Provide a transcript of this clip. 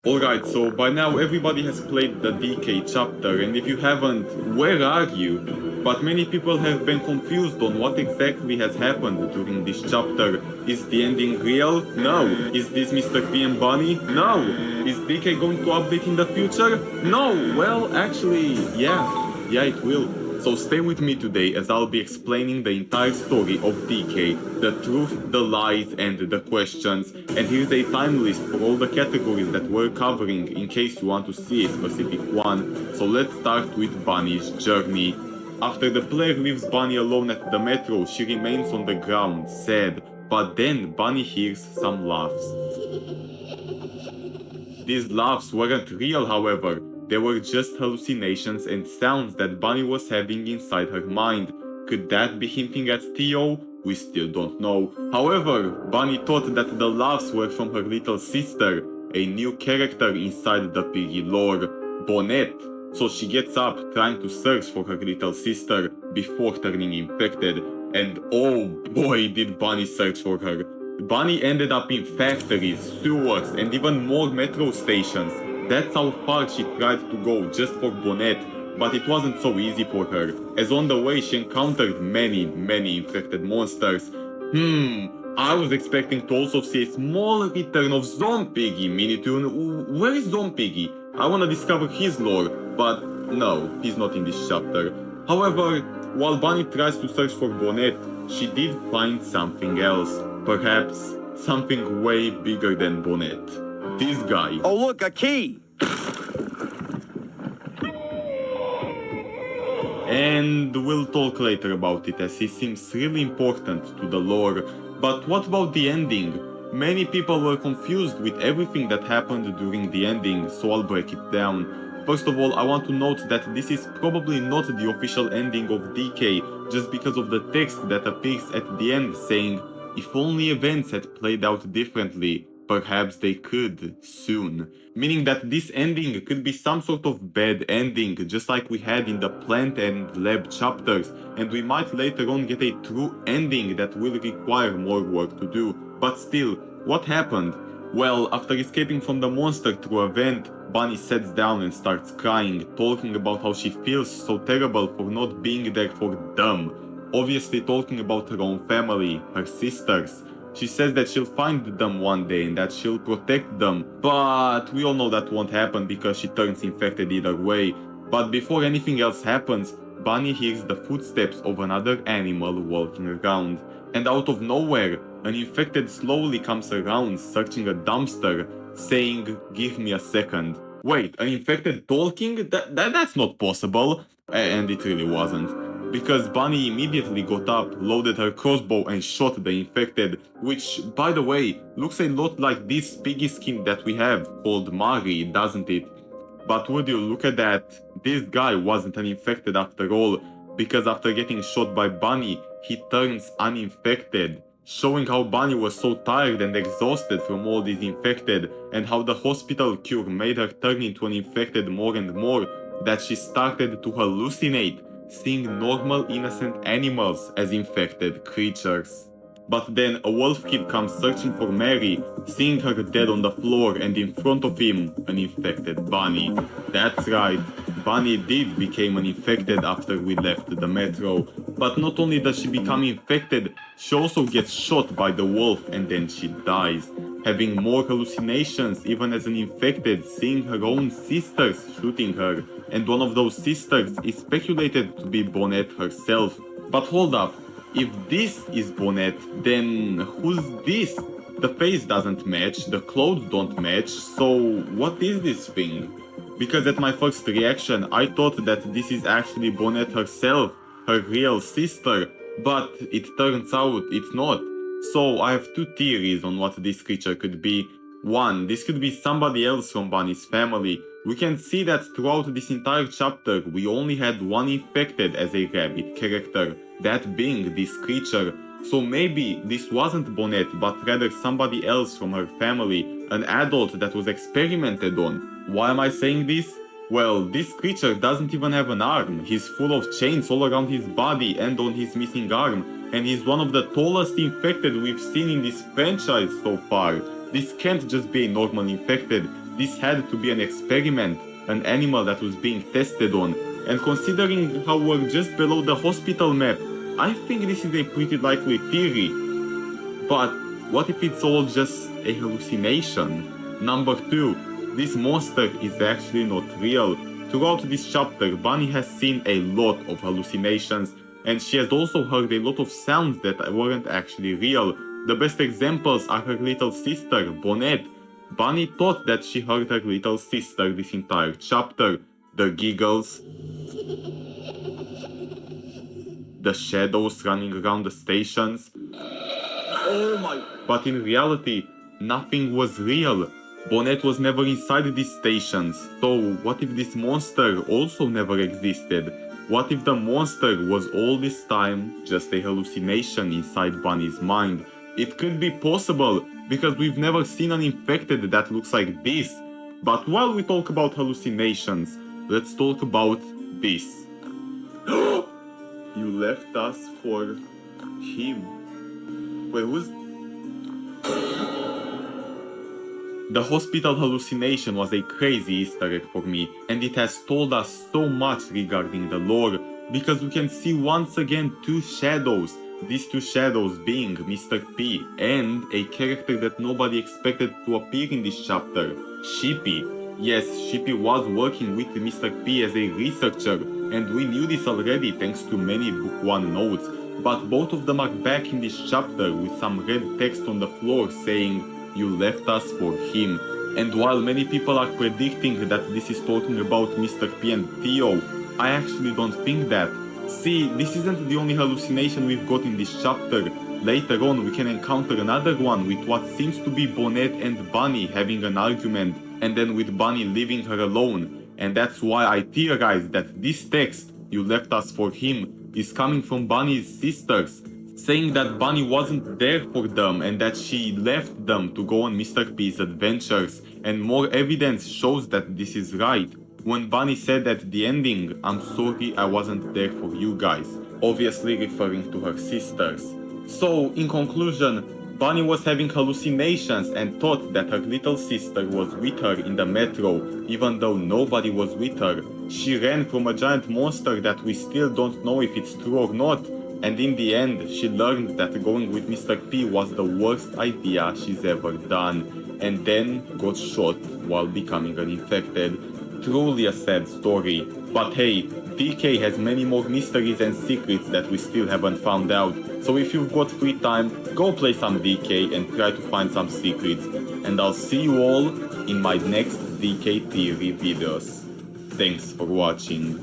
Alright, so by now everybody has played the DECAY chapter, and if you haven't, where are you? But many people have been confused on what exactly has happened during this chapter. Is the ending real? No. Is this Mr. P and Bunny? No. Is DECAY going to update in the future? No. Well, actually, yeah, it will. So stay with me today as I'll be explaining the entire story of DECAY, the truth, the lies, and the questions. And here's a time list for all the categories that we're covering in case you want to see a specific one. So let's start with Bunny's journey. After the player leaves Bunny alone at the metro, she remains on the ground, sad. But then Bunny hears some laughs. These laughs weren't real, however. They were just hallucinations and sounds that Bunny was having inside her mind. Could that be hinting at Theo? We still don't know. However, Bunny thought that the laughs were from her little sister, a new character inside the Piggy lore, Bonnet. So she gets up trying to search for her little sister before turning infected. And oh boy did Bunny search for her. Bunny ended up in factories, sewers, and even more metro stations. That's how far she tried to go just for Bonnet, but it wasn't so easy for her, as on the way she encountered many infected monsters. I was expecting to also see a small return of Zompiggy Minitune. Where is Zompiggy? I wanna discover his lore, but no, he's not in this chapter. However, while Bunny tries to search for Bonnet, she did find something else. Perhaps something way bigger than Bonnet. This guy. Oh look, a key! And we'll talk later about it as he seems really important to the lore. But what about the ending? Many people were confused with everything that happened during the ending, so I'll break it down. First of all, I want to note that this is probably not the official ending of DECAY, just because of the text that appears at the end saying, if only events had played out differently, perhaps they could, soon. Meaning that this ending could be some sort of bad ending, just like we had in the plant and lab chapters, and we might later on get a true ending that will require more work to do. But still, what happened? Well, after escaping from the monster through a vent, Bunny sits down and starts crying, talking about how she feels so terrible for not being there for them. Obviously talking about her own family, her sisters. She says that she'll find them one day and that she'll protect them, but we all know that won't happen because she turns infected either way. But before anything else happens, Bunny hears the footsteps of another animal walking around. And out of nowhere, an infected slowly comes around searching a dumpster, saying, "Give me a second." Wait, an infected talking? That's not possible. And it really wasn't. Because Bunny immediately got up, loaded her crossbow and shot the infected, which, by the way, looks a lot like this piggy skin that we have, called Mari, doesn't it? But would you look at that, this guy wasn't an infected after all, because after getting shot by Bunny, he turns uninfected, showing how Bunny was so tired and exhausted from all these infected, and how the hospital cure made her turn into an infected more and more, that she started to hallucinate, seeing normal innocent animals as infected creatures. But then a wolf kid comes searching for Mary, seeing her dead on the floor and in front of him, an infected Bunny. That's right, Bunny did become an infected after we left the metro. But not only does she become infected, she also gets shot by the wolf and then she dies, having more hallucinations even as an infected, seeing her own sisters shooting her. And one of those sisters is speculated to be Bonnet herself. But hold up, if this is Bonnet, then who's this? The face doesn't match, the clothes don't match, so what is this thing? Because at my first reaction, I thought that this is actually Bonnet herself, her real sister, but it turns out it's not. So I have two theories on what this creature could be. One, this could be somebody else from Bunny's family. We can see that throughout this entire chapter, we only had one infected as a rabbit character, that being this creature. So maybe this wasn't Bonnet, but rather somebody else from her family, an adult that was experimented on. Why am I saying this? Well, this creature doesn't even have an arm, he's full of chains all around his body and on his missing arm, and he's one of the tallest infected we've seen in this franchise so far. This can't just be a normal infected, this had to be an experiment, an animal that was being tested on, and considering how we're just below the hospital map, I think this is a pretty likely theory. But what if it's all just a hallucination? Number 2, this monster is actually not real. Throughout this chapter, Bunny has seen a lot of hallucinations, and she has also heard a lot of sounds that weren't actually real. The best examples are her little sister, Bonnet. Bunny thought that she heard her little sister this entire chapter. The giggles, the shadows running around the stations. Oh my! But in reality, nothing was real. Bonnet was never inside these stations, so what if this monster also never existed? What if the monster was all this time just a hallucination inside Bunny's mind? It could be possible, because we've never seen an infected that looks like this. But while we talk about hallucinations, let's talk about this. You left us for him. Wait, who's... The hospital hallucination was a crazy Easter egg for me, and it has told us so much regarding the lore, because we can see once again 2 shadows, these 2 shadows being Mr. P and a character that nobody expected to appear in this chapter, Sheepy. Yes, Sheepy was working with Mr. P as a researcher, and we knew this already thanks to many Book 1 notes, but both of them are back in this chapter with some red text on the floor saying, "You left us for him." And while many people are predicting that this is talking about Mr. P and Theo, I actually don't think that. See, this isn't the only hallucination we've got in this chapter. Later on we can encounter another one with what seems to be Bonnet and Bunny having an argument, and then with Bunny leaving her alone. And that's why I theorized that this text, "You left us for him," is coming from Bunny's sisters, saying that Bunny wasn't there for them and that she left them to go on Mr. P's adventures, and more evidence shows that this is right. When Bunny said at the ending, "I'm sorry I wasn't there for you guys," obviously referring to her sisters. So, in conclusion, Bunny was having hallucinations and thought that her little sister was with her in the metro, even though nobody was with her. She ran from a giant monster that we still don't know if it's true or not, and in the end, she learned that going with Mr. P was the worst idea she's ever done, and then got shot while becoming an infected. Truly a sad story. But hey, DK has many more mysteries and secrets that we still haven't found out, so if you've got free time, go play some DK and try to find some secrets. And I'll see you all in my next DK theory videos. Thanks for watching.